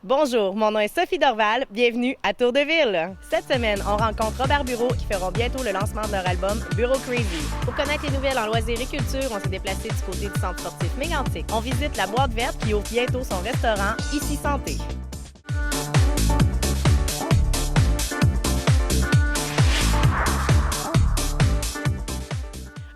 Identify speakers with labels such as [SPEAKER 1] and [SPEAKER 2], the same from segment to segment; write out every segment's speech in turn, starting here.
[SPEAKER 1] Bonjour, mon nom est Sophie Dorval. Bienvenue à Tour de Ville. Cette semaine, on rencontre Robert Bureau qui feront bientôt le lancement de leur album Bureau Crazy. Pour connaître les nouvelles en loisirs et culture, on s'est déplacé du côté du centre sportif Mégantic. On visite la boîte verte qui ouvre bientôt son restaurant Ici Santé.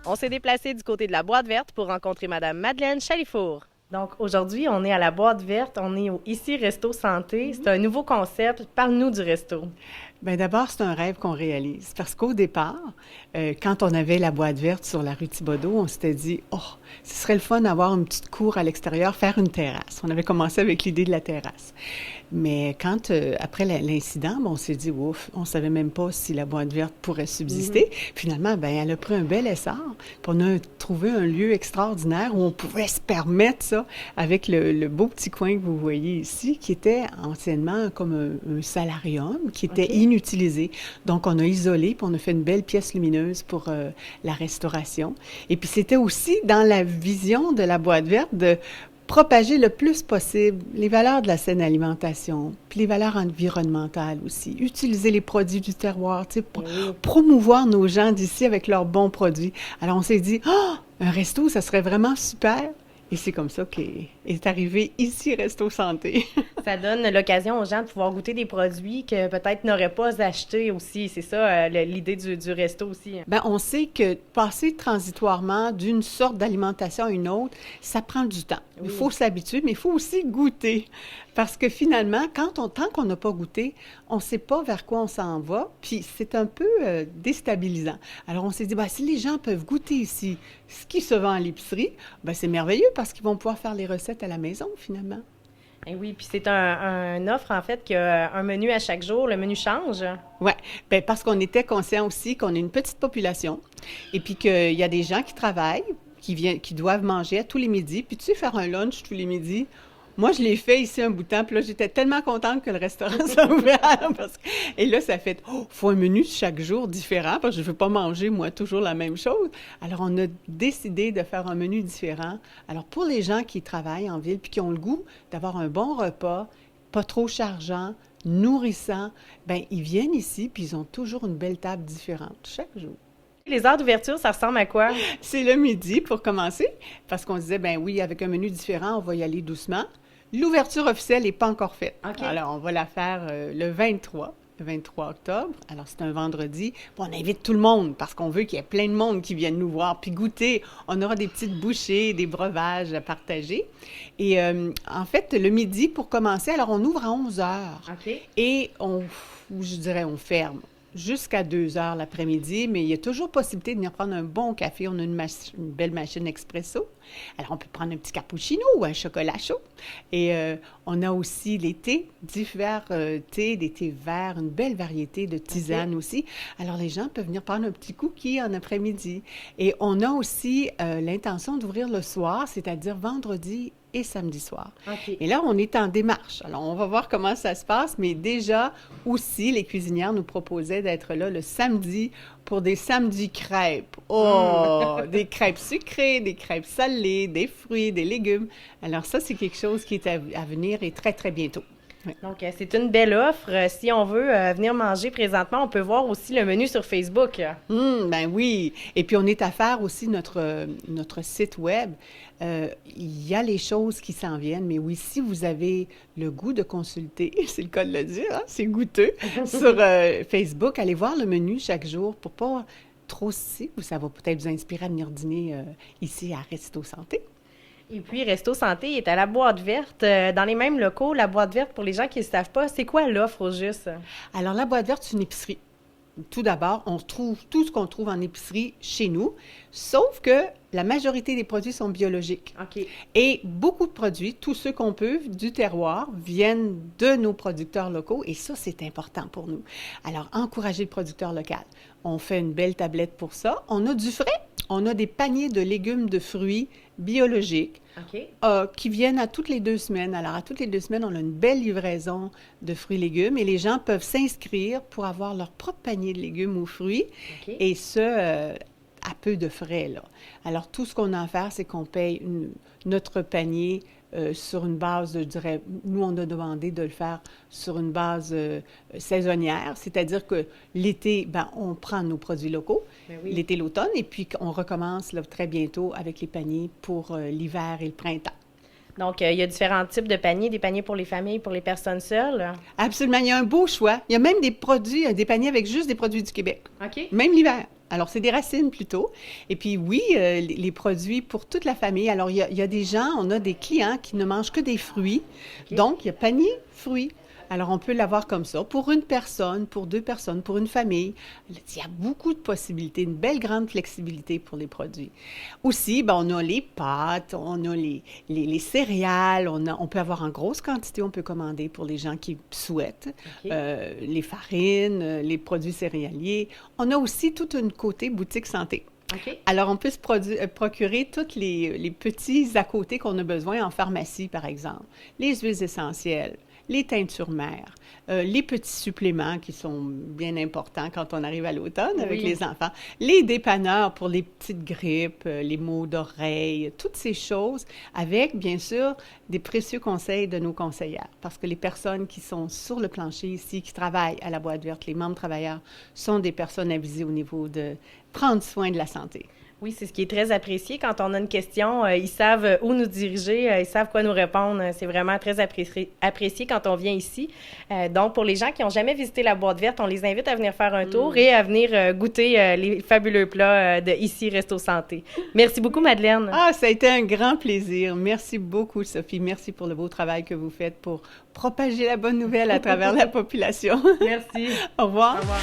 [SPEAKER 1] On s'est déplacé du côté de la boîte verte pour rencontrer Madame Madeleine Chalifour. Donc aujourd'hui, on est à la boîte verte, on est au Ici Resto Santé. C'est un nouveau concept. Parle-nous du resto.
[SPEAKER 2] Bien, d'abord, c'est un rêve qu'on réalise. Parce qu'au départ, quand on avait la boîte verte sur la rue Thibaudeau, on s'était dit, oh, ce serait le fun d'avoir une petite cour à l'extérieur, faire une terrasse. On avait commencé avec l'idée de la terrasse. Mais quand, après l'incident, on s'est dit, ouf, on ne savait même pas si la boîte verte pourrait subsister. Finalement, bien, elle a pris un bel essor. Puis on a trouvé un lieu extraordinaire où on pouvait se permettre ça avec le beau petit coin que vous voyez ici, qui était anciennement comme un salarium, qui était inutilisé. Donc, on a isolé, puis on a fait une belle pièce lumineuse pour la restauration. Et puis, c'était aussi dans la vision de la boîte verte de propager le plus possible les valeurs de la saine alimentation, puis les valeurs environnementales aussi. Utiliser les produits du terroir, tu sais, pour promouvoir nos gens d'ici avec leurs bons produits. Alors, on s'est dit, oh, un resto, ça serait vraiment super. Et c'est comme ça qu'est arrivé Ici Resto Santé.
[SPEAKER 1] Ça donne l'occasion aux gens de pouvoir goûter des produits que peut-être n'auraient pas achetés aussi. C'est ça l'idée du resto aussi.
[SPEAKER 2] Bien, on sait que passer transitoirement d'une sorte d'alimentation à une autre, ça prend du temps. Il faut s'habituer, mais il faut aussi goûter. Parce que finalement, tant qu'on n'a pas goûté, on ne sait pas vers quoi on s'en va, puis c'est un peu déstabilisant. Alors, on s'est dit, bien, si les gens peuvent goûter ici ce qui se vend à l'épicerie, bien, c'est merveilleux parce qu'ils vont pouvoir faire les recettes à la maison, finalement.
[SPEAKER 1] Et oui, puis c'est un offre, en fait, qui a un menu à chaque jour. Le menu change.
[SPEAKER 2] Oui, bien, parce qu'on était conscient aussi qu'on est une petite population et puis qu'il y a des gens qui travaillent, qui doivent manger à tous les midis. Puis tu sais, faire un lunch tous les midis, moi, je l'ai fait ici un bout de temps, puis là, j'étais tellement contente que le restaurant soit ouvert. Et là, ça fait, faut un menu chaque jour différent, parce que je ne veux pas manger, moi, toujours la même chose. Alors, on a décidé de faire un menu différent. Alors, pour les gens qui travaillent en ville, puis qui ont le goût d'avoir un bon repas, pas trop chargeant, nourrissant, bien, ils viennent ici, puis ils ont toujours une belle table différente chaque jour.
[SPEAKER 1] Les heures d'ouverture, ça ressemble à quoi?
[SPEAKER 2] C'est le midi pour commencer, parce qu'on disait, ben oui, avec un menu différent, on va y aller doucement. L'ouverture officielle n'est pas encore faite. Okay. Alors, on va la faire le 23 octobre. Alors, c'est un vendredi. Puis on invite tout le monde parce qu'on veut qu'il y ait plein de monde qui viennent nous voir puis goûter. On aura des petites bouchées, des breuvages à partager. Et en fait, le midi, pour commencer, alors on ouvre à 11 heures.
[SPEAKER 1] Okay.
[SPEAKER 2] Et on ferme jusqu'à 2 heures l'après-midi, mais il y a toujours possibilité de venir prendre un bon café. On a une belle machine expresso. Alors, on peut prendre un petit cappuccino ou un chocolat chaud. Et on a aussi les thés, divers thés, des thés verts, une belle variété de tisanes aussi. Alors, les gens peuvent venir prendre un petit cookie en après-midi. Et on a aussi l'intention d'ouvrir le soir, c'est-à-dire vendredi et samedi soir.
[SPEAKER 1] Okay.
[SPEAKER 2] Et là, on est en démarche. Alors, on va voir comment ça se passe, mais déjà aussi, les cuisinières nous proposaient d'être là le samedi pour des samedis crêpes. Oh! Des crêpes sucrées, des crêpes salées, des fruits, des légumes. Alors ça, c'est quelque chose qui est à venir et très, très bientôt.
[SPEAKER 1] Oui. Donc, c'est une belle offre. Si on veut venir manger présentement, on peut voir aussi le menu sur Facebook.
[SPEAKER 2] Ben oui. Et puis, on est à faire aussi notre site web. Il y a les choses qui s'en viennent, mais oui, si vous avez le goût de consulter, c'est le cas de le dire, hein, c'est goûteux, sur Facebook, allez voir le menu chaque jour pour pas trop si ça va peut-être vous inspirer à venir dîner ici à Resto Santé.
[SPEAKER 1] Et puis, Resto Santé est à la boîte verte, dans les mêmes locaux. La boîte verte, pour les gens qui ne savent pas, c'est quoi l'offre au juste?
[SPEAKER 2] Alors, la boîte verte, c'est une épicerie. Tout d'abord, on trouve tout ce qu'on trouve en épicerie chez nous, sauf que la majorité des produits sont biologiques.
[SPEAKER 1] Okay.
[SPEAKER 2] Et beaucoup de produits, tous ceux qu'on peut, du terroir, viennent de nos producteurs locaux, et ça, c'est important pour nous. Alors, encourager le producteur local. On fait une belle tablette pour ça. On a du frais. On a des paniers de légumes, de fruits biologiques qui viennent à toutes les 2 semaines. Alors, à toutes les 2 semaines, on a une belle livraison de fruits et légumes et les gens peuvent s'inscrire pour avoir leur propre panier de légumes ou fruits et ce, à peu de frais, là. Alors, tout ce qu'on a à faire, c'est qu'on paye notre panier sur une base, je dirais, nous, on a demandé de le faire sur une base saisonnière, c'est-à-dire que l'été, ben, on prend nos produits locaux,
[SPEAKER 1] Ben oui.
[SPEAKER 2] l'été, l'automne, et puis on recommence là, très bientôt avec les paniers pour l'hiver et le printemps.
[SPEAKER 1] Donc, il y a différents types de paniers, des paniers pour les familles, pour les personnes seules.
[SPEAKER 2] Absolument, il y a un beau choix. Il y a même des produits, des paniers avec juste des produits du Québec,
[SPEAKER 1] OK.
[SPEAKER 2] même l'hiver. Alors, c'est des racines plutôt. Et puis, oui, les produits pour toute la famille. Alors, il y a des gens, on a des clients qui ne mangent que des fruits.
[SPEAKER 1] OK.
[SPEAKER 2] Donc, il y a panier fruits. Alors, on peut l'avoir comme ça pour une personne, pour deux personnes, pour une famille. Il y a beaucoup de possibilités, une belle grande flexibilité pour les produits. Aussi, ben, on a les pâtes, on a les céréales, on peut avoir en grosse quantité, on peut commander pour les gens qui souhaitent,
[SPEAKER 1] OK.
[SPEAKER 2] les farines, les produits céréaliers. On a aussi tout un côté boutique santé.
[SPEAKER 1] OK.
[SPEAKER 2] Alors, on peut se procurer tous les petits à côté qu'on a besoin en pharmacie, par exemple. Les huiles essentielles, les teintures mères, les petits suppléments qui sont bien importants quand on arrive à l'automne avec
[SPEAKER 1] Oui.
[SPEAKER 2] les enfants, les dépanneurs pour les petites grippes, les maux d'oreille, toutes ces choses, avec, bien sûr, des précieux conseils de nos conseillères. Parce que les personnes qui sont sur le plancher ici, qui travaillent à la boîte verte, les membres travailleurs, sont des personnes avisées au niveau de prendre soin de la santé.
[SPEAKER 1] Oui, c'est ce qui est très apprécié. Quand on a une question, ils savent où nous diriger, ils savent quoi nous répondre. C'est vraiment très apprécié quand on vient ici. Donc, pour les gens qui n'ont jamais visité la boîte verte, on les invite à venir faire un tour et à venir goûter les fabuleux plats de ici Resto Santé. Merci beaucoup, Madeleine.
[SPEAKER 2] Ah, ça a été un grand plaisir. Merci beaucoup, Sophie. Merci pour le beau travail que vous faites pour propager la bonne nouvelle à travers la population.
[SPEAKER 1] Merci.
[SPEAKER 2] Au revoir.
[SPEAKER 1] Au revoir.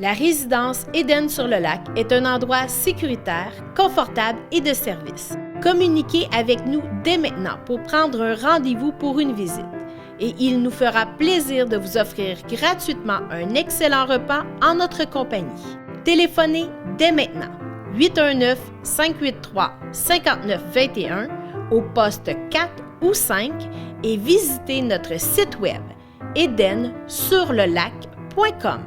[SPEAKER 1] La résidence Éden-sur-le-Lac est un endroit sécuritaire, confortable et de service. Communiquez avec nous dès maintenant pour prendre un rendez-vous pour une visite. Et il nous fera plaisir de vous offrir gratuitement un excellent repas en notre compagnie. Téléphonez dès maintenant 819-583-5921 au poste 4 ou 5 et visitez notre site web edensurlelac.com.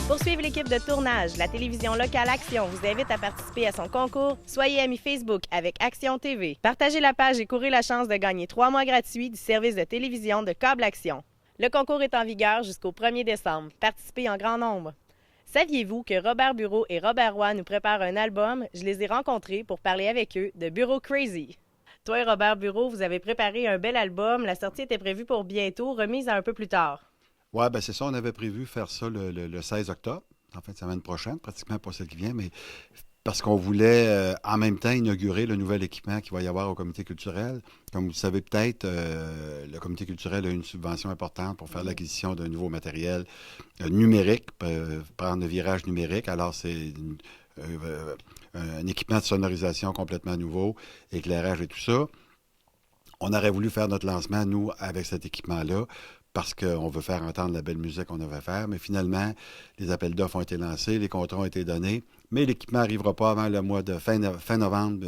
[SPEAKER 1] Pour suivre l'équipe de tournage, la télévision locale Action vous invite à participer à son concours. Soyez amis Facebook avec Action TV. Partagez la page et courez la chance de gagner 3 mois gratuits du service de télévision de Câble Action. Le concours est en vigueur jusqu'au 1er décembre. Participez en grand nombre. Saviez-vous que Robert Bureau et Robert Roy nous préparent un album? Je les ai rencontrés pour parler avec eux de Bureau Crazy. Toi et Robert Bureau, vous avez préparé un bel album. La sortie était prévue pour bientôt, remise à un peu plus tard.
[SPEAKER 3] Oui, ben c'est ça. On avait prévu faire ça le 16 octobre, en fin de semaine prochaine, pratiquement pas celle qui vient, mais parce qu'on voulait en même temps inaugurer le nouvel équipement qu'il va y avoir au comité culturel. Comme vous le savez peut-être, le comité culturel a une subvention importante pour faire l'acquisition d'un nouveau matériel numérique, prendre le virage numérique. Alors, c'est un équipement de sonorisation complètement nouveau, éclairage et tout ça. On aurait voulu faire notre lancement, nous, avec cet équipement-là, parce qu'on veut faire entendre la belle musique qu'on avait faire. Mais finalement, les appels d'offres ont été lancés, les contrats ont été donnés, mais l'équipement n'arrivera pas avant le mois de fin novembre,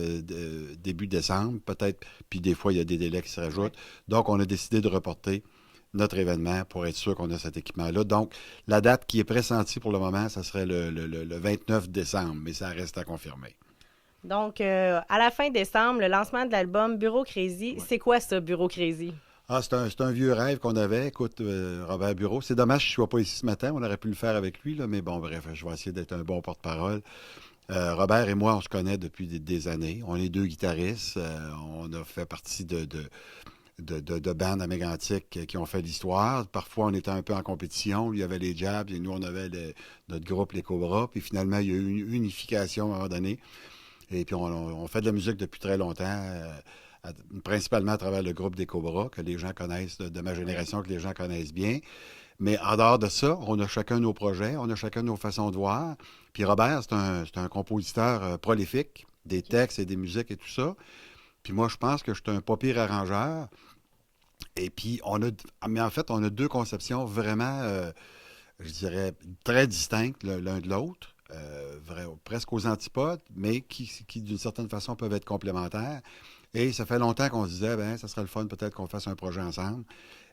[SPEAKER 3] début décembre, peut-être, puis des fois, il y a des délais qui se rajoutent. Donc, on a décidé de reporter notre événement pour être sûr qu'on a cet équipement-là. Donc, la date qui est pressentie pour le moment, ça serait le 29 décembre, mais ça reste à confirmer.
[SPEAKER 1] Donc, à la fin décembre, le lancement de l'album Bureau Crazy. Ouais. C'est quoi ça, Bureau Crazy?
[SPEAKER 3] Ah, c'est un vieux rêve qu'on avait. Écoute, Robert Bureau, c'est dommage que je ne sois pas ici ce matin. On aurait pu le faire avec lui, là, mais bon, bref, je vais essayer d'être un bon porte-parole. Robert et moi, on se connaît depuis des années. On est deux guitaristes. On a fait partie de bandes à Mégantic qui ont fait l'histoire. Parfois, on était un peu en compétition. Lui, il y avait les Jabs et nous, on avait notre groupe, les Cobras. Puis finalement, il y a eu une unification à un moment donné. Et puis, on fait de la musique depuis très longtemps. Principalement à travers le groupe des Cobras, que les gens connaissent, de ma génération, que les gens connaissent bien. Mais en dehors de ça, on a chacun nos projets, on a chacun nos façons de voir. Puis Robert, c'est un compositeur prolifique, des textes et des musiques et tout ça. Puis moi, je pense que je suis un pas pire arrangeur. Et puis, mais en fait, on a deux conceptions vraiment, je dirais, très distinctes l'un de l'autre. Presque aux antipodes, mais qui d'une certaine façon, peuvent être complémentaires. Et ça fait longtemps qu'on se disait, ben, ça serait le fun peut-être qu'on fasse un projet ensemble.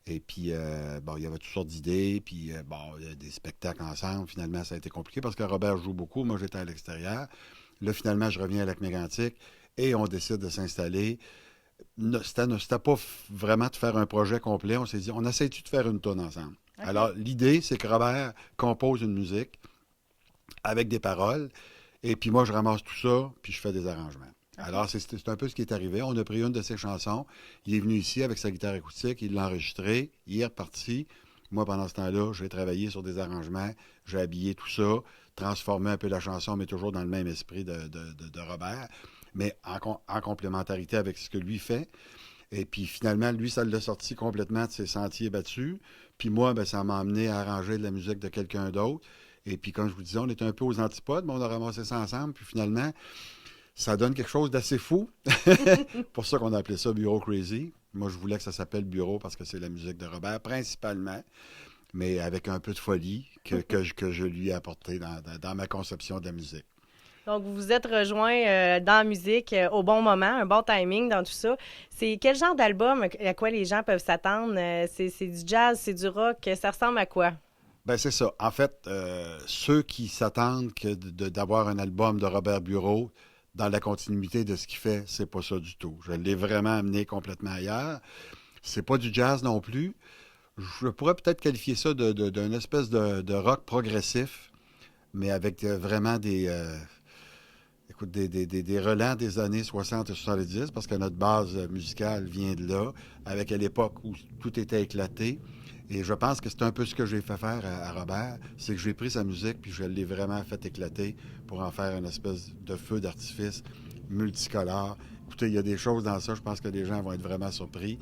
[SPEAKER 3] Et puis, bon, il y avait toutes sortes d'idées, puis bon, il y a des spectacles ensemble. Finalement, ça a été compliqué parce que Robert joue beaucoup, moi j'étais à l'extérieur. Là, finalement, je reviens à Lac-Mégantic et on décide de s'installer. C'était pas vraiment de faire un projet complet. On s'est dit, on essaie-tu de faire une tourne ensemble? Okay. Alors, l'idée, c'est que Robert compose une musique avec des paroles, et puis moi, je ramasse tout ça, puis je fais des arrangements. Okay. Alors, c'est un peu ce qui est arrivé. On a pris une de ses chansons. Il est venu ici avec sa guitare acoustique, il l'a enregistrée, il est reparti. Moi, pendant ce temps-là, j'ai travaillé sur des arrangements, j'ai habillé tout ça, transformé un peu la chanson, mais toujours dans le même esprit de Robert, mais en complémentarité avec ce que lui fait. Et puis finalement, lui, ça l'a sorti complètement de ses sentiers battus. Puis moi, ben, ça m'a amené à arranger de la musique de quelqu'un d'autre. Et puis, comme je vous disais, on était un peu aux antipodes, mais on a ramassé ça ensemble. Puis finalement, ça donne quelque chose d'assez fou. Pour ça qu'on a appelé ça Bureau Crazy. Moi, je voulais que ça s'appelle Bureau parce que c'est la musique de Robert, principalement, mais avec un peu de folie que je lui ai apporté dans ma conception de la musique.
[SPEAKER 1] Donc, vous vous êtes rejoints dans la musique au bon moment, un bon timing dans tout ça. C'est quel genre d'album à quoi les gens peuvent s'attendre? C'est du jazz, c'est du rock, ça ressemble à quoi?
[SPEAKER 3] Bien, c'est ça. En fait, ceux qui s'attendent d'avoir un album de Robert Bureau dans la continuité de ce qu'il fait, c'est pas ça du tout. Je l'ai vraiment amené complètement ailleurs. C'est pas du jazz non plus. Je pourrais peut-être qualifier ça d'une espèce de rock progressif, mais avec vraiment des relents des années 60 et 70, parce que notre base musicale vient de là, avec à l'époque où tout était éclaté. Et je pense que c'est un peu ce que j'ai fait faire à Robert, c'est que j'ai pris sa musique puis je l'ai vraiment fait éclater pour en faire une espèce de feu d'artifice multicolore. Écoutez, il y a des choses dans ça, je pense que les gens vont être vraiment surpris.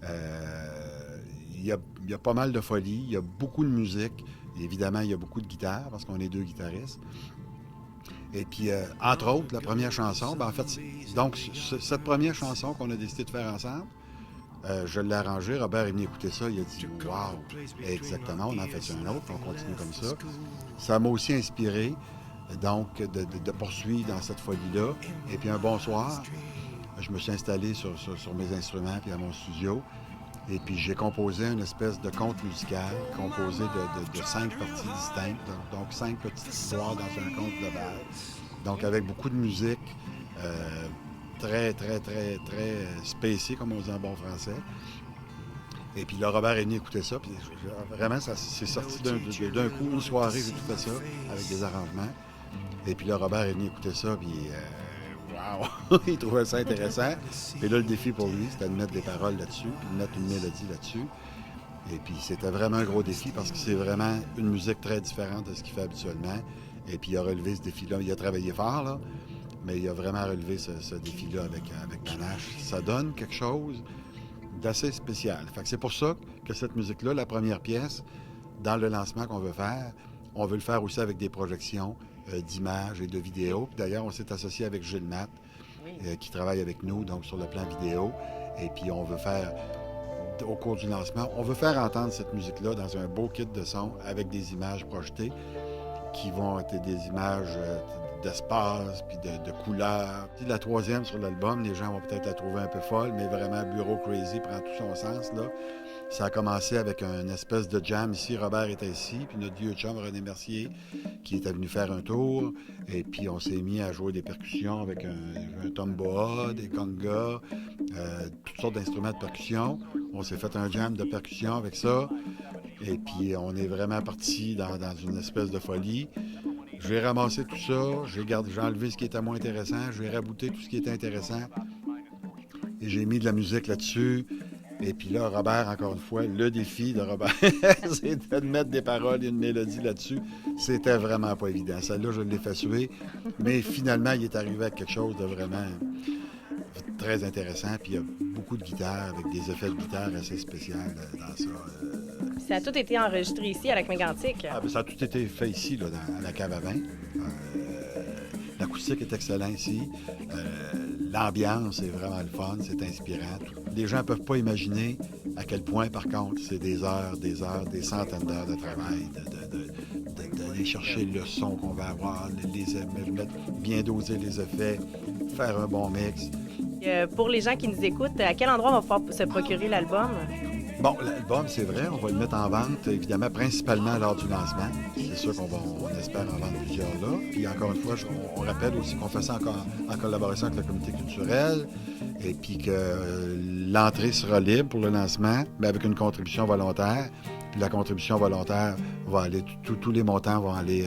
[SPEAKER 3] Il y a pas mal de folie, il y a beaucoup de musique, et évidemment, il y a beaucoup de guitare, parce qu'on est deux guitaristes. Et puis, entre autres, la première chanson, ben en fait, donc, cette première chanson qu'on a décidé de faire ensemble, je l'ai arrangée, Robert est venu écouter ça, il a dit « Wow! » Exactement, on en fait un autre, on continue comme ça. Ça m'a aussi inspiré, donc, de poursuivre dans cette folie-là. Et puis, un bon soir, je me suis installé sur mes instruments puis à mon studio. Et puis, j'ai composé une espèce de conte musical composé de 5 parties distinctes, donc 5 petites histoires dans un conte global. Donc, avec beaucoup de musique, très spacée, comme on dit en bon français. Et puis là, Robert est venu écouter ça, puis vraiment, ça s'est sorti d'un coup. Une soirée, j'ai tout fait ça, avec des arrangements. Et puis là, Robert est venu écouter ça, puis wow! Il trouvait ça intéressant. Et là, le défi pour lui, c'était de mettre des paroles là-dessus, puis de mettre une mélodie là-dessus. Et puis, c'était vraiment un gros défi, parce que c'est vraiment une musique très différente de ce qu'il fait habituellement. Et puis, il a relevé ce défi-là. Il a travaillé fort, là, mais il a vraiment relevé ce défi-là avec panache. Ça donne quelque chose d'assez spécial. Fait que c'est pour ça que cette musique-là, la première pièce, dans le lancement qu'on veut faire, on veut le faire aussi avec des projections d'images et de vidéos. Puis d'ailleurs, on s'est associé avec Gilles Matt, qui travaille avec nous, donc sur le plan vidéo. Et puis, on veut faire, au cours du lancement, on veut faire entendre cette musique-là dans un beau kit de son avec des images projetées qui vont être des images d'espace, puis de couleurs. Puis la troisième sur l'album, les gens vont peut-être la trouver un peu folle, mais vraiment, Bureau Crazy prend tout son sens, là. Ça a commencé avec une espèce de jam ici. Robert était ici, puis notre vieux chum René Mercier, qui était venu faire un tour. Et puis, on s'est mis à jouer des percussions avec un tomboa, des congas, toutes sortes d'instruments de percussion. On s'est fait un jam de percussion avec ça. Et puis, on est vraiment parti dans une espèce de folie. J'ai ramassé tout ça, j'ai enlevé ce qui était moins intéressant, j'ai rabouté tout ce qui était intéressant. Et j'ai mis de la musique là-dessus. Et puis là, Robert, encore une fois, le défi de Robert, c'était de mettre des paroles et une mélodie là-dessus. C'était vraiment pas évident. Celle-là, je l'ai fait suer. Mais finalement, il est arrivé à quelque chose de vraiment très intéressant. Puis il y a beaucoup de guitare, avec des effets de guitare assez spéciaux dans ça.
[SPEAKER 1] Ça a tout été enregistré ici, à Lac-Mégantic?
[SPEAKER 3] Ah, ben, ça a tout été fait ici, là, à la cave à vin. L'acoustique est excellente ici. L'ambiance est vraiment le fun, c'est inspirant. Les gens ne peuvent pas imaginer À quel point, par contre, c'est des heures, des centaines d'heures de travail, d'aller chercher le son qu'on va avoir, bien doser les effets, faire un bon mix.
[SPEAKER 1] Pour les gens qui nous écoutent, à quel endroit on va pouvoir se procurer l'album?
[SPEAKER 3] Bon, l'album, c'est vrai, on va le mettre en vente, évidemment, principalement lors du lancement. C'est sûr on espère en vendre plusieurs là. Puis encore une fois, on rappelle aussi qu'on fait ça en collaboration avec le comité culturel et puis que l'entrée sera libre pour le lancement, mais avec une contribution volontaire. Puis la contribution volontaire va aller, tous les montants vont aller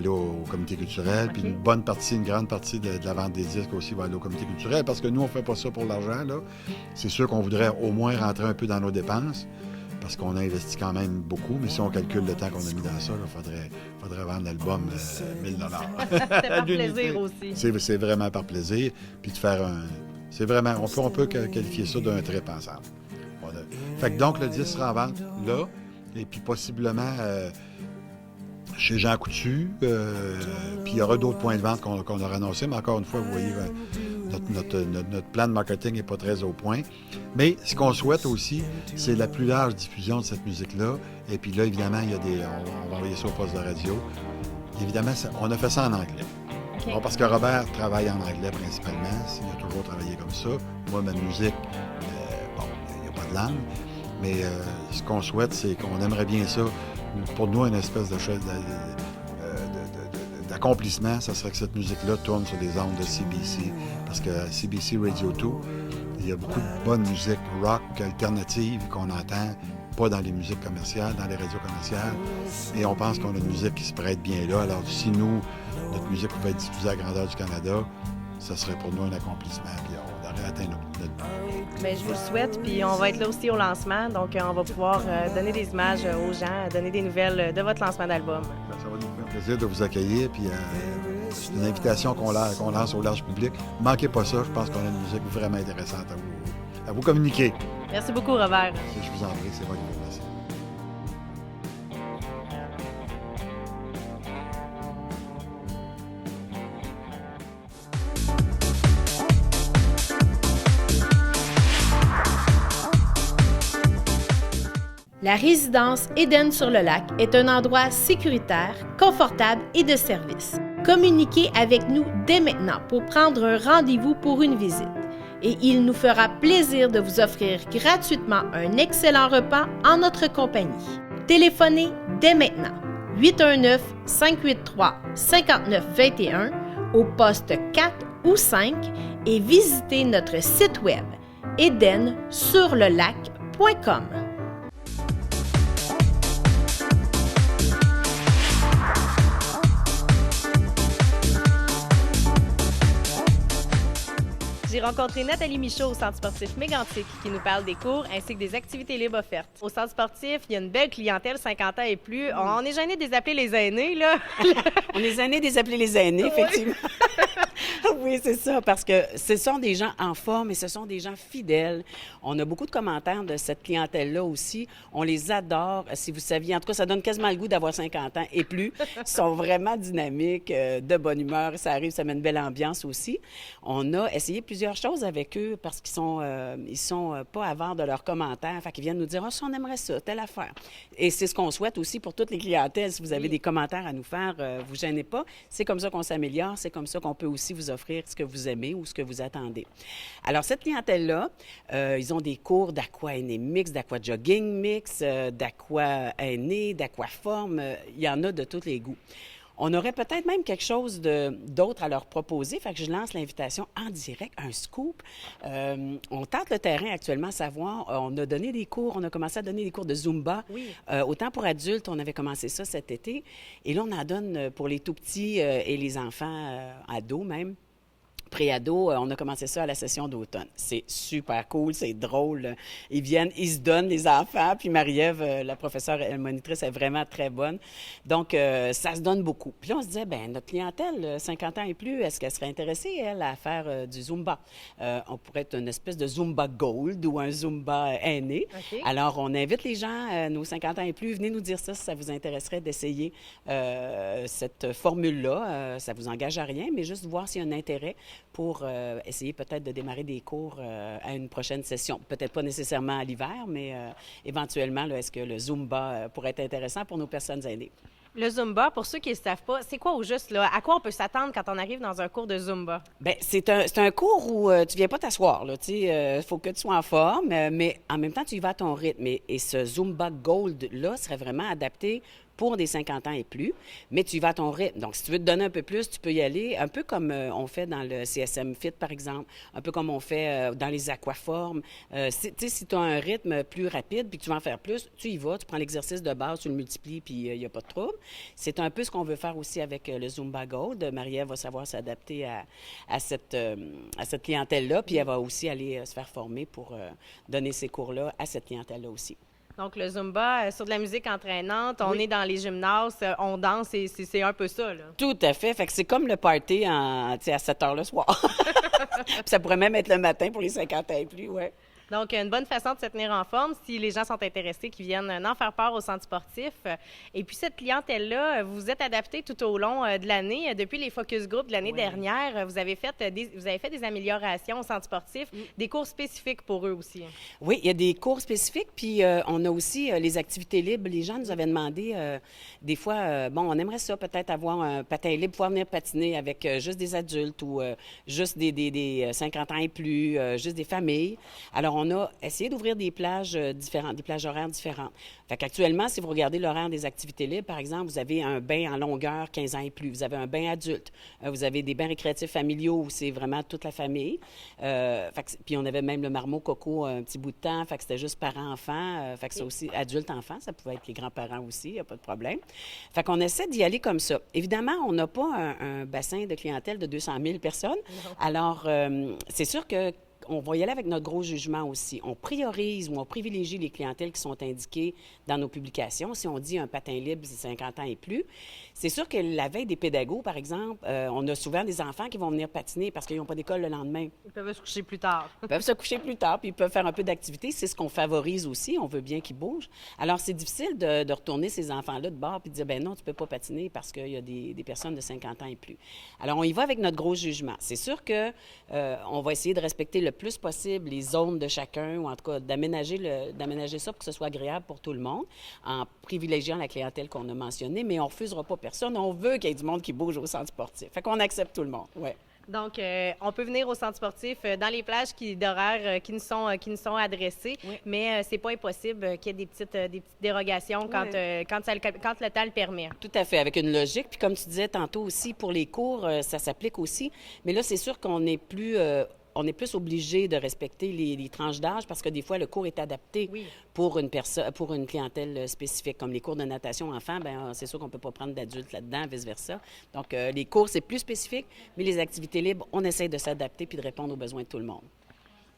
[SPEAKER 3] au comité culturel, puis une grande partie de la vente des disques aussi va aller au comité culturel, parce que nous, on ne fait pas ça pour l'argent, là. C'est sûr qu'on voudrait au moins rentrer un peu dans nos dépenses, parce qu'on a investi quand même beaucoup, mais si on calcule le temps qu'on a mis dans ça, il faudrait vendre l'album 1000 $.
[SPEAKER 1] C'est par plaisir aussi.
[SPEAKER 3] C'est vraiment par plaisir, puis de faire c'est vraiment, on peut qualifier ça d'un trip ensemble. Voilà. Fait que donc, le disque sera en vente là, et puis possiblement... chez Jean Coutu, puis il y aura d'autres points de vente qu'on aura annoncés, mais encore une fois, vous voyez, notre plan de marketing n'est pas très au point. Mais ce qu'on souhaite aussi, c'est la plus large diffusion de cette musique-là. Et puis là, évidemment, on va envoyer ça au poste de radio. Évidemment, on a fait ça en anglais. Okay. Bon, parce que Robert travaille en anglais principalement, il a toujours travaillé comme ça. Moi, ma musique, il n'y a pas de langue. Mais ce qu'on souhaite, c'est qu'on aimerait bien ça. Pour nous, une espèce d'accomplissement, ça serait que cette musique-là tourne sur les ondes de CBC. Parce que à CBC Radio 2, il y a beaucoup de bonne musique rock alternative qu'on entend pas dans les musiques commerciales, dans les radios commerciales. Et on pense qu'on a une musique qui se prête bien là. Alors si notre musique pouvait être diffusée à grandeur du Canada, ça serait pour nous un accomplissement. Puis on aurait atteint notre but.
[SPEAKER 1] Bien, je vous le souhaite, puis on va être là aussi au lancement, donc on va pouvoir donner des images aux gens, donner des nouvelles de votre lancement d'album.
[SPEAKER 3] Ça va nous faire plaisir de vous accueillir, puis c'est une invitation qu'on lance au large public. Manquez pas ça, je pense qu'on a une musique vraiment intéressante à vous communiquer.
[SPEAKER 1] Merci beaucoup, Robert.
[SPEAKER 3] Je vous en prie, c'est moi qui vous remercie.
[SPEAKER 1] La résidence Éden-sur-le-Lac est un endroit sécuritaire, confortable et de service. Communiquez avec nous dès maintenant pour prendre un rendez-vous pour une visite. Et il nous fera plaisir de vous offrir gratuitement un excellent repas en notre compagnie. Téléphonez dès maintenant 819-583-5921 au poste 4 ou 5 et visitez notre site web edensurlelac.com. J'ai rencontré Nathalie Michaud au Centre sportif Mégantic qui nous parle des cours ainsi que des activités libres offertes. Au Centre sportif, il y a une belle clientèle, 50 ans et plus. On est gêné de les appeler les aînés, là.
[SPEAKER 4] On est gêné de les appeler les aînés, effectivement. Oui, c'est ça, parce que ce sont des gens en forme et ce sont des gens fidèles. On a beaucoup de commentaires de cette clientèle-là aussi. On les adore. Si vous saviez, en tout cas, ça donne quasiment le goût d'avoir 50 ans et plus. Ils sont vraiment dynamiques, de bonne humeur. Ça arrive, ça met une belle ambiance aussi. On a essayé plusieurs choses avec eux parce qu'ils sont pas avares de leurs commentaires. Fait qu'ils viennent nous dire « Ah, ça, on aimerait ça, telle affaire. » Et c'est ce qu'on souhaite aussi pour toutes les clientèles. Si vous avez des commentaires à nous faire, vous gênez pas. C'est comme ça qu'on s'améliore. C'est comme ça qu'on peut aussi vous offrir ce que vous aimez ou ce que vous attendez. Alors, cette clientèle-là, ils ont des cours d'aqua-aîné mix, d'aqua-jogging mix, d'aqua-aîné, d'aquaforme. Il y en a de tous les goûts. On aurait peut-être même quelque chose d'autre à leur proposer, fait que je lance l'invitation en direct, un scoop. On tente le terrain actuellement à savoir, on a donné des cours, on a commencé à donner des cours de Zumba. Oui. Autant pour adultes, on avait commencé ça cet été, et là, on en donne pour les tout-petits et les enfants ados même. Pré-ado, on a commencé ça à la session d'automne. C'est super cool, c'est drôle. Ils viennent, ils se donnent, les enfants. Puis Marie-Ève, la professeure monitrice, est vraiment très bonne. Donc, ça se donne beaucoup. Puis là, on se disait, bien, notre clientèle, 50 ans et plus, est-ce qu'elle serait intéressée, elle, à faire du Zumba? On pourrait être une espèce de Zumba Gold ou un Zumba aîné. Okay. Alors, on invite les gens, nos 50 ans et plus, venez nous dire ça si ça vous intéresserait d'essayer cette formule-là. Ça vous engage à rien, mais juste voir s'il y a un intérêt. pour essayer peut-être de démarrer des cours à une prochaine session. Peut-être pas nécessairement à l'hiver, mais éventuellement, là, est-ce que le Zumba pourrait être intéressant pour nos personnes aînées?
[SPEAKER 1] Le Zumba, pour ceux qui ne le savent pas, c'est quoi au juste, là? À quoi on peut s'attendre quand on arrive dans un cours de Zumba?
[SPEAKER 4] Bien, c'est un cours où tu viens pas t'asseoir, là, tu sais, faut que tu sois en forme, mais en même temps, tu y vas à ton rythme. Et ce Zumba Gold-là serait vraiment adapté pour des 50 ans et plus, mais tu y vas à ton rythme. Donc, si tu veux te donner un peu plus, tu peux y aller, un peu comme on fait dans le CSM Fit, par exemple, un peu comme on fait dans les aquaformes. Tu sais, si tu as un rythme plus rapide puis que tu vas en faire plus, tu y vas, tu prends l'exercice de base, tu le multiplies, puis il n'y a pas de trouble. C'est un peu ce qu'on veut faire aussi avec le Zumba Gold. Marie-Ève va savoir s'adapter à cette clientèle-là, puis elle va aussi aller se faire former pour donner ces cours-là à cette clientèle-là aussi.
[SPEAKER 1] Donc, le Zumba, sur de la musique entraînante, on est dans les gymnases, on danse, et c'est un peu ça, là.
[SPEAKER 4] Tout à fait. Fait que c'est comme le party à 7 heures le soir. Puis ça pourrait même être le matin pour les 50 ans et plus, oui.
[SPEAKER 1] Donc, une bonne façon de se tenir en forme si les gens sont intéressés, qui viennent en faire part au centre sportif. Et puis, cette clientèle-là, vous vous êtes adapté tout au long de l'année. Depuis les focus group de l'année dernière, vous avez fait des améliorations au centre sportif, des cours spécifiques pour eux aussi.
[SPEAKER 4] Oui, il y a des cours spécifiques, puis on a aussi les activités libres. Les gens nous avaient demandé, des fois, on aimerait ça peut-être avoir un patin libre, pouvoir venir patiner avec juste des adultes ou juste des 50 ans et plus, juste des familles. Alors, on a essayé d'ouvrir des plages différentes, des plages horaires différentes. Fait qu'actuellement, si vous regardez l'horaire des activités libres, par exemple, vous avez un bain en longueur 15 ans et plus. Vous avez un bain adulte. Vous avez des bains récréatifs familiaux où c'est vraiment toute la famille. Puis on avait même le marmot coco un petit bout de temps. Fait que c'était juste parents-enfants. Fait que c'est aussi adulte-enfants. Ça pouvait être les grands-parents aussi. Il n'y a pas de problème. Fait qu'on essaie d'y aller comme ça. Évidemment, on n'a pas un bassin de clientèle de 200 000 personnes. Non. Alors, c'est sûr que on va y aller avec notre gros jugement aussi. On priorise ou on privilégie les clientèles qui sont indiquées dans nos publications. Si on dit un patin libre, c'est 50 ans et plus, c'est sûr que la veille des pédagogues, par exemple, on a souvent des enfants qui vont venir patiner parce qu'ils n'ont pas d'école le lendemain.
[SPEAKER 1] Ils peuvent se coucher plus tard.
[SPEAKER 4] Ils peuvent se coucher plus tard, puis ils peuvent faire un peu d'activité. C'est ce qu'on favorise aussi. On veut bien qu'ils bougent. Alors, c'est difficile de retourner ces enfants-là de bord puis de dire, ben non, tu peux pas patiner parce qu'il y a des personnes de 50 ans et plus. Alors, on y va avec notre gros jugement. C'est sûr que on va essayer de respecter le plus possible les zones de chacun, ou en tout cas d'aménager ça pour que ce soit agréable pour tout le monde, en privilégiant la clientèle qu'on a mentionnée, mais on ne refusera pas personne. On veut qu'il y ait du monde qui bouge au centre sportif. Fait qu'on accepte tout le monde, oui.
[SPEAKER 1] Donc, on peut venir au centre sportif dans les plages d'horaires qui nous sont adressées, mais c'est pas impossible qu'il y ait des petites dérogations quand le temps le permet.
[SPEAKER 4] Tout à fait, avec une logique. Puis comme tu disais tantôt aussi, pour les cours, ça s'applique aussi. Mais là, c'est sûr qu'on est plus... on est plus obligé de respecter les tranches d'âge parce que des fois, le cours est adapté pour une clientèle spécifique. Comme les cours de natation enfants, bien, c'est sûr qu'on ne peut pas prendre d'adultes là-dedans, vice-versa. Donc, les cours, c'est plus spécifique, mais les activités libres, on essaie de s'adapter puis de répondre aux besoins de tout le monde.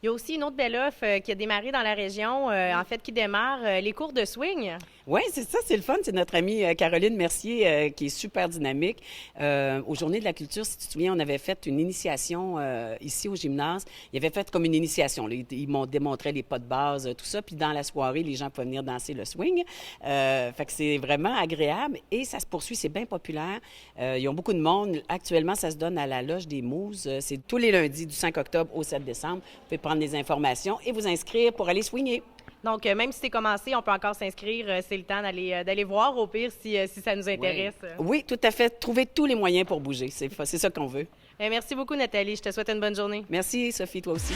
[SPEAKER 1] Il y a aussi une autre belle offre qui a démarré dans la région, en fait, qui démarre, les cours de swing.
[SPEAKER 4] Oui, c'est ça, c'est le fun. C'est notre amie Caroline Mercier qui est super dynamique. Aux Journées de la culture, si tu te souviens, on avait fait une initiation ici au gymnase. Ils avaient fait comme une initiation. Là. Ils m'ont démontré les pas de base, tout ça. Puis dans la soirée, les gens pouvaient venir danser le swing. Fait que c'est vraiment agréable et ça se poursuit. C'est bien populaire. Ils ont beaucoup de monde. Actuellement, ça se donne à la Loge des Mousses. C'est tous les lundis du 5 octobre au 7 décembre. Vous pouvez prendre des informations et vous inscrire pour aller swinger.
[SPEAKER 1] Donc, même si c'est commencé, on peut encore s'inscrire. C'est le temps d'aller voir, au pire, si ça nous intéresse.
[SPEAKER 4] Oui, tout à fait. Trouver tous les moyens pour bouger. C'est ça qu'on veut.
[SPEAKER 1] Merci beaucoup, Nathalie. Je te souhaite une bonne journée.
[SPEAKER 4] Merci, Sophie, toi aussi.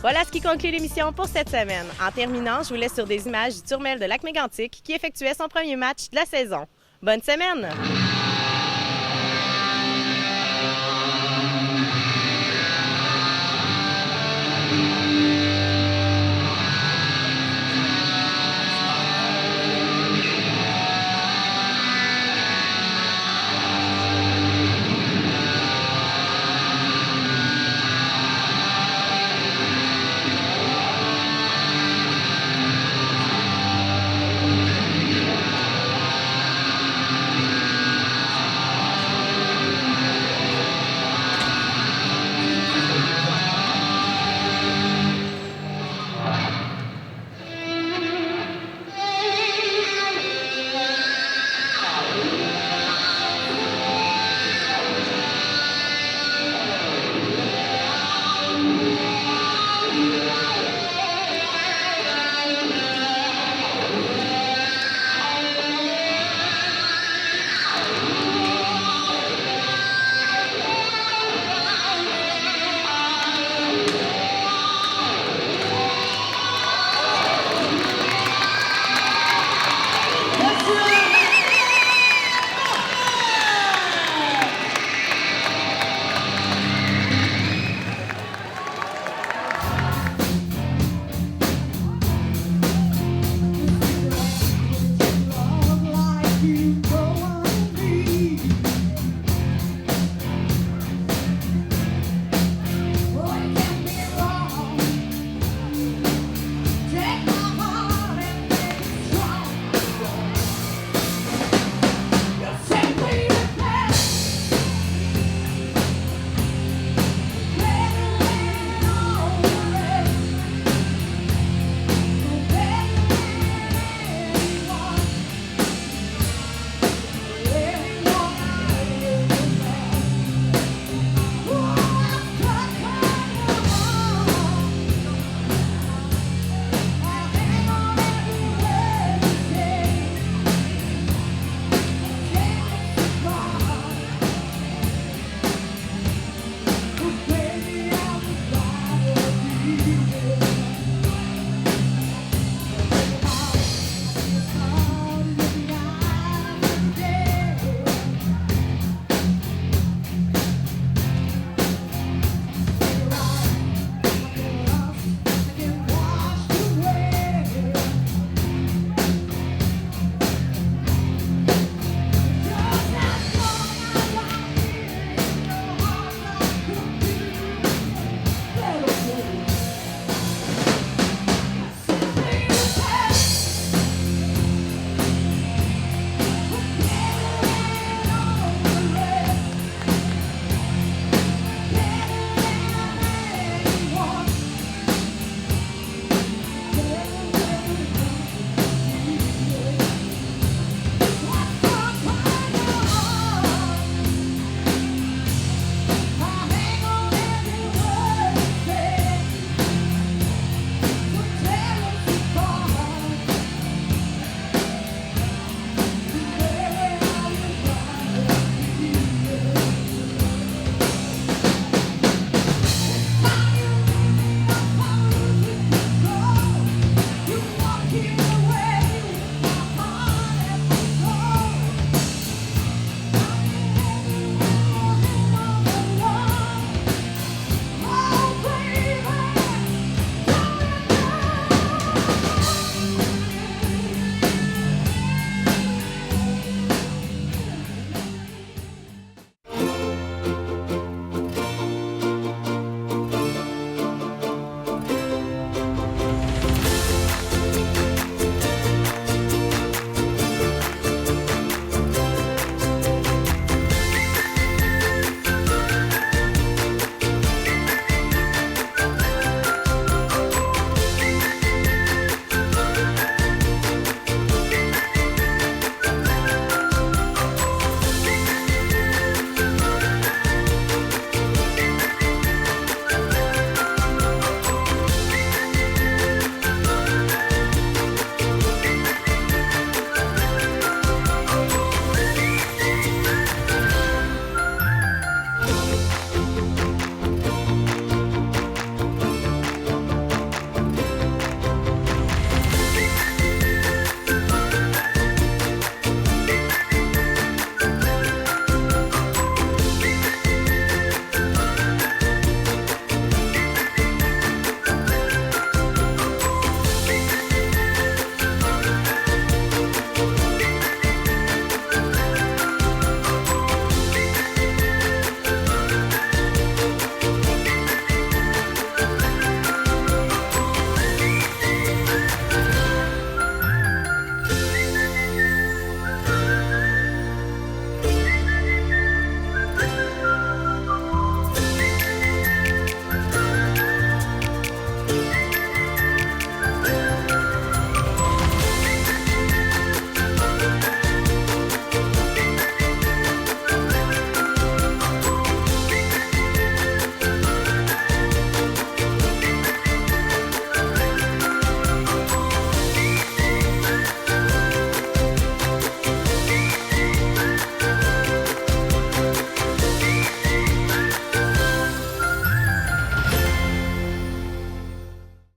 [SPEAKER 1] Voilà ce qui conclut l'émission pour cette semaine. En terminant, je vous laisse sur des images du Turmel de Lac-Mégantic qui effectuait son premier match de la saison. Bonne semaine!